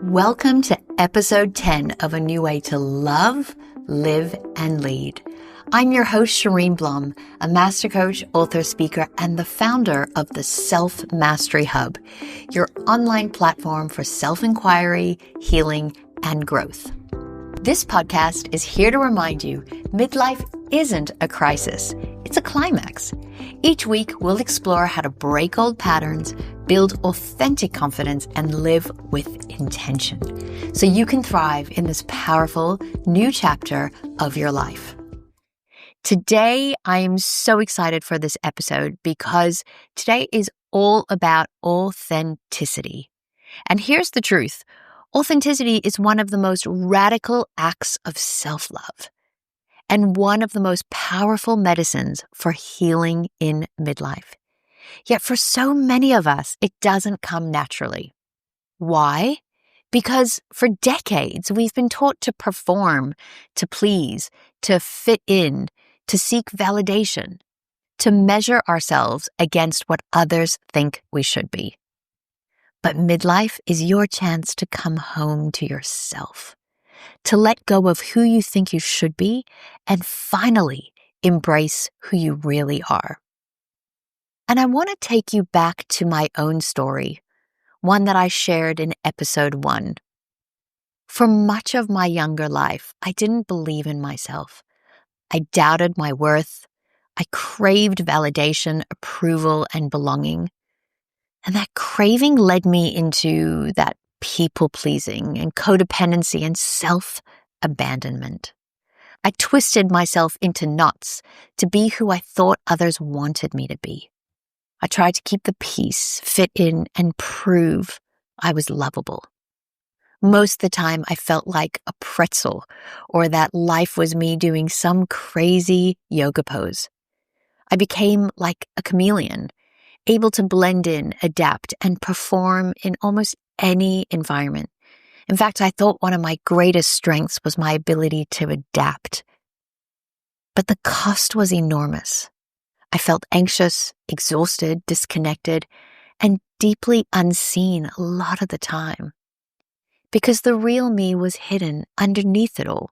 Welcome to episode 10 of A New Way to Love, Live, and Lead. I'm your host, Shireen Blum, a master coach, author, speaker, and the founder of the Self-Mastery Hub, your online platform for self-inquiry, healing, and growth. This podcast is here to remind you midlife isn't a crisis, it's a climax. Each week, we'll explore how to break old patterns, build authentic confidence, and live with intention so you can thrive in this powerful new chapter of your life. Today, I am so excited for this episode because today is all about authenticity. And here's the truth. Authenticity is one of the most radical acts of self-love and one of the most powerful medicines for healing in midlife. Yet for so many of us, it doesn't come naturally. Why? Because for decades, we've been taught to perform, to please, to fit in, to seek validation, to measure ourselves against what others think we should be. But midlife is your chance to come home to yourself, to let go of who you think you should be, and finally embrace who you really are. And I want to take you back to my own story, one that I shared in episode 1. For much of my younger life, I didn't believe in myself. I doubted my worth. I craved validation, approval, and belonging. And that craving led me into that people-pleasing and codependency and self-abandonment. I twisted myself into knots to be who I thought others wanted me to be. I tried to keep the peace, fit in, and prove I was lovable. Most of the time, I felt like a pretzel or that life was me doing some crazy yoga pose. I became like a chameleon, able to blend in, adapt, and perform in almost any environment. In fact, I thought one of my greatest strengths was my ability to adapt. But the cost was enormous. I felt anxious, exhausted, disconnected, and deeply unseen a lot of the time. Because the real me was hidden underneath it all.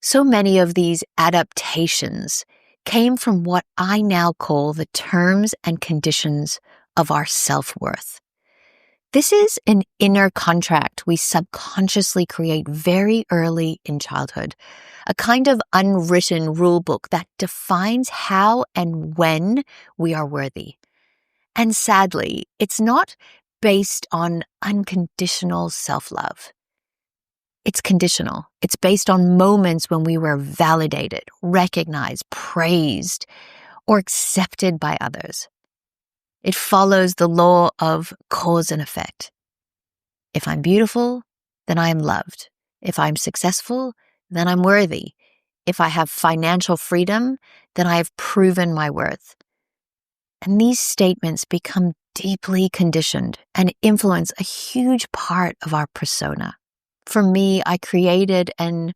So many of these adaptations came from what I now call the terms and conditions of our self-worth. This is an inner contract we subconsciously create very early in childhood, a kind of unwritten rule book that defines how and when we are worthy. And sadly, it's not based on unconditional self-love. It's conditional. It's based on moments when we were validated, recognized, praised, or accepted by others. It follows the law of cause and effect. If I'm beautiful, then I am loved. If I'm successful, then I'm worthy. If I have financial freedom, then I have proven my worth. And these statements become deeply conditioned and influence a huge part of our persona. For me, I created an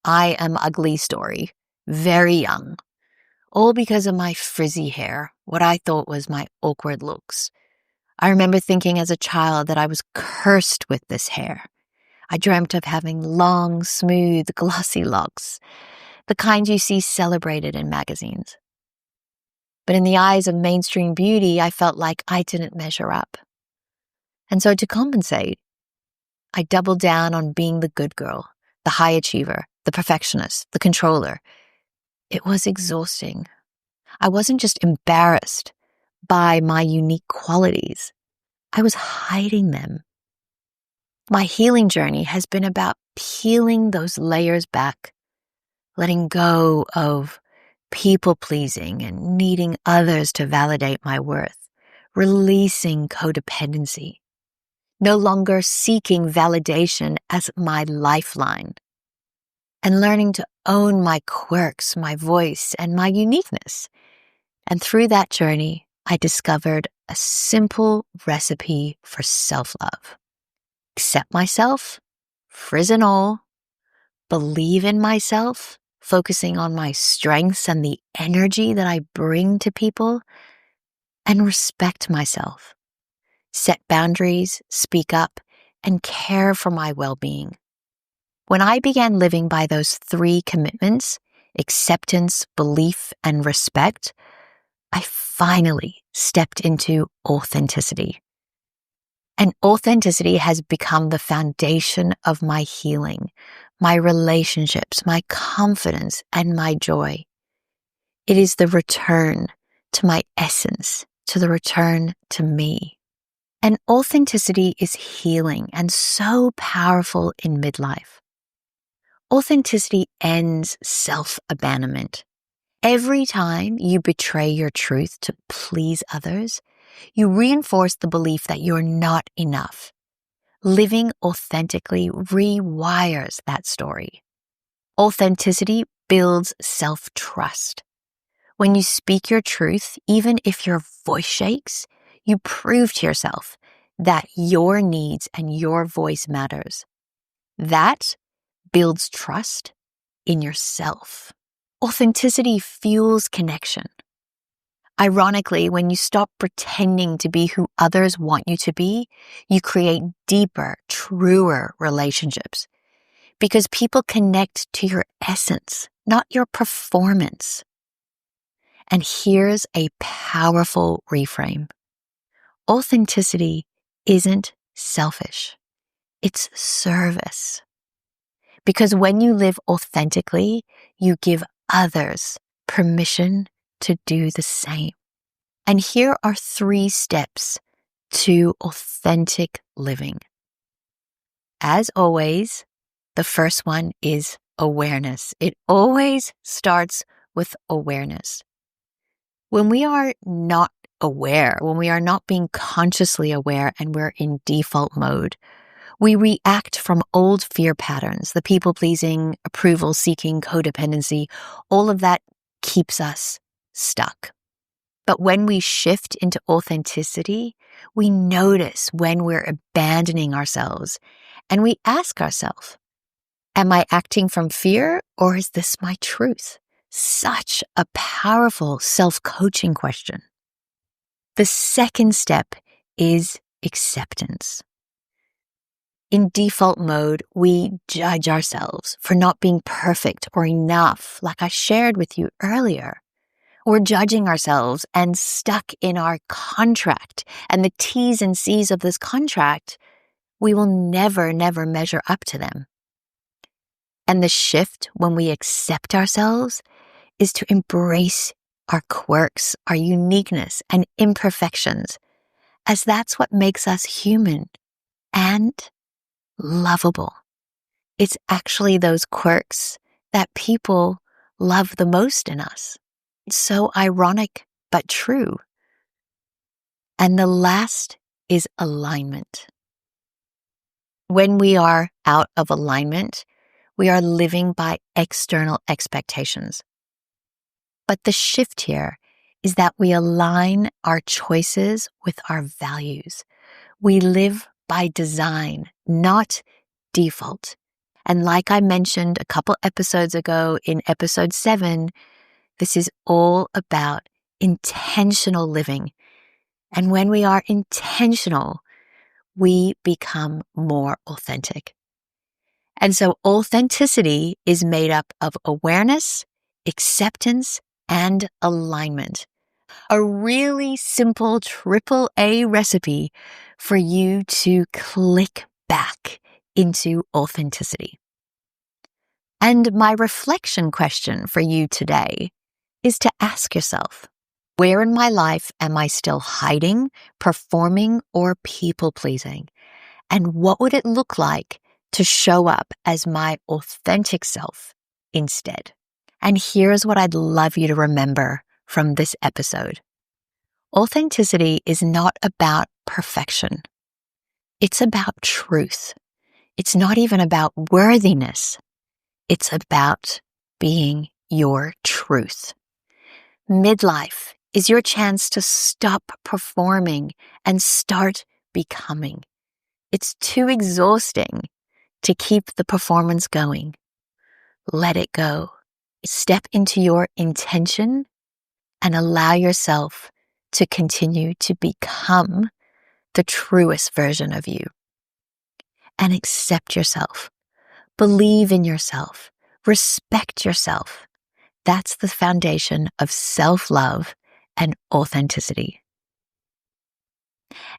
I am ugly story, very young, all because of my frizzy hair, what I thought was my awkward looks. I remember thinking as a child that I was cursed with this hair. I dreamt of having long, smooth, glossy locks, the kind you see celebrated in magazines. But in the eyes of mainstream beauty, I felt like I didn't measure up. And so to compensate, I doubled down on being the good girl, the high achiever, the perfectionist, the controller. It was exhausting. I wasn't just embarrassed by my unique qualities. I was hiding them. My healing journey has been about peeling those layers back, letting go of people-pleasing and needing others to validate my worth, releasing codependency, no longer seeking validation as my lifeline, and learning to own my quirks, my voice, and my uniqueness. And through that journey, I discovered a simple recipe for self-love. Accept myself, frizz and all, believe in myself, focusing on my strengths and the energy that I bring to people, and respect myself. Set boundaries, speak up, and care for my well-being. When I began living by those three commitments, acceptance, belief, and respect, I finally stepped into authenticity. And authenticity has become the foundation of my healing, my relationships, my confidence, and my joy. It is the return to my essence, to the return to me. And authenticity is healing and so powerful in midlife. Authenticity ends self-abandonment. Every time you betray your truth to please others, you reinforce the belief that you're not enough. Living authentically rewires that story. Authenticity builds self-trust. When you speak your truth, even if your voice shakes, you prove to yourself that your needs and your voice matters. That builds trust in yourself. Authenticity fuels connection. Ironically, when you stop pretending to be who others want you to be, you create deeper, truer relationships because people connect to your essence, not your performance. And here's a powerful reframe. Authenticity isn't selfish. It's service. Because when you live authentically, you give others permission to do the same. And here are 3 steps to authentic living. As always, the first one is awareness. It always starts with awareness. When we are not aware, when we are not being consciously aware and we're in default mode, we react from old fear patterns, the people-pleasing, approval-seeking, codependency. All of that keeps us stuck. But when we shift into authenticity, we notice when we're abandoning ourselves and we ask ourselves, am I acting from fear or is this my truth? Such a powerful self-coaching question. The second step is acceptance. In default mode, we judge ourselves for not being perfect or enough, like I shared with you earlier. We're judging ourselves and stuck in our contract and the T's and C's of this contract, we will never measure up to them. And the shift when we accept ourselves is to embrace our quirks, our uniqueness and imperfections, as that's what makes us human and lovable. It's actually those quirks that people love the most in us. It's so ironic, but true. And the last is alignment. When we are out of alignment, we are living by external expectations. But the shift here is that we align our choices with our values. We live by design, not default. And like I mentioned a couple episodes ago in episode 7, this is all about intentional living. And when we are intentional, we become more authentic. And so authenticity is made up of awareness, acceptance, and alignment. A really simple AAA recipe for you to click back into authenticity. And my reflection question for you today is to ask yourself, where in my life am I still hiding, performing, or people-pleasing? And what would it look like to show up as my authentic self instead? And here's what I'd love you to remember from this episode. Authenticity is not about perfection. It's about truth. It's not even about worthiness. It's about being your truth. Midlife is your chance to stop performing and start becoming. It's too exhausting to keep the performance going. Let it go. Step into your intention and allow yourself to continue to become the truest version of you. and accept yourself. Believe in yourself. Respect yourself. That's the foundation of self-love and authenticity.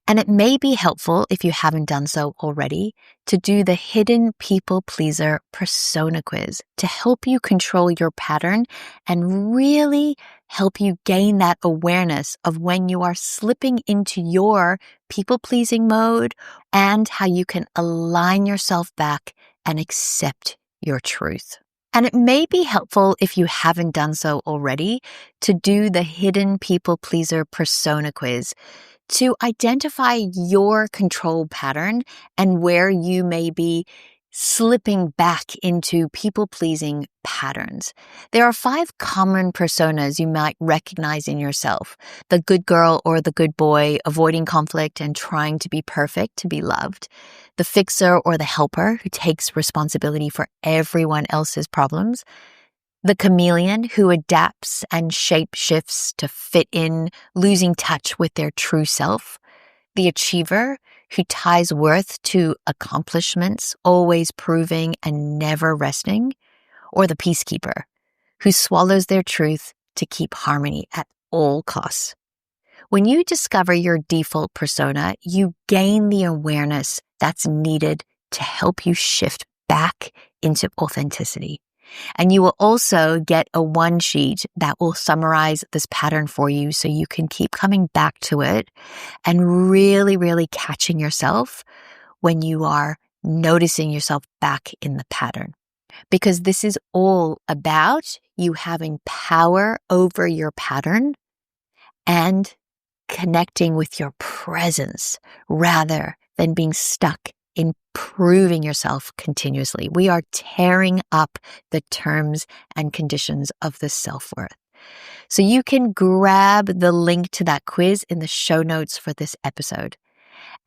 And it may be helpful, if you haven't done so already, to do the hidden people pleaser persona quiz to help you control your pattern and really help you gain that awareness of when you are slipping into your people pleasing mode and how you can align yourself back and accept your truth. And it may be helpful, if you haven't done so already, to do the hidden people pleaser persona quiz to identify your control pattern and where you may be slipping back into people-pleasing patterns. There are 5 common personas you might recognize in yourself: the good girl or the good boy, avoiding conflict and trying to be perfect to be loved; the fixer or the helper, who takes responsibility for everyone else's problems; the chameleon, who adapts and shape-shifts to fit in, losing touch with their true self; the achiever, who ties worth to accomplishments, always proving and never resting; or the peacekeeper, who swallows their truth to keep harmony at all costs. When you discover your default persona, you gain the awareness that's needed to help you shift back into authenticity. And you will also get a one-sheet that will summarize this pattern for you so you can keep coming back to it and really, really catching yourself when you are noticing yourself back in the pattern. Because this is all about you having power over your pattern and connecting with your presence rather than being stuck in proving yourself continuously. We are tearing up the terms and conditions of the self-worth. So you can grab the link to that quiz in the show notes for this episode.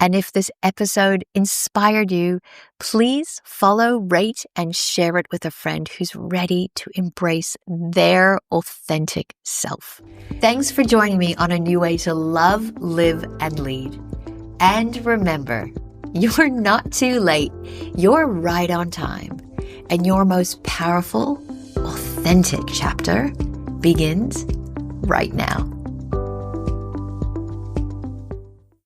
And if this episode inspired you, please follow, rate, and share it with a friend who's ready to embrace their authentic self. Thanks for joining me on a new way to love, live, and lead. And remember, you're not too late. You're right on time. And your most powerful, authentic chapter begins right now.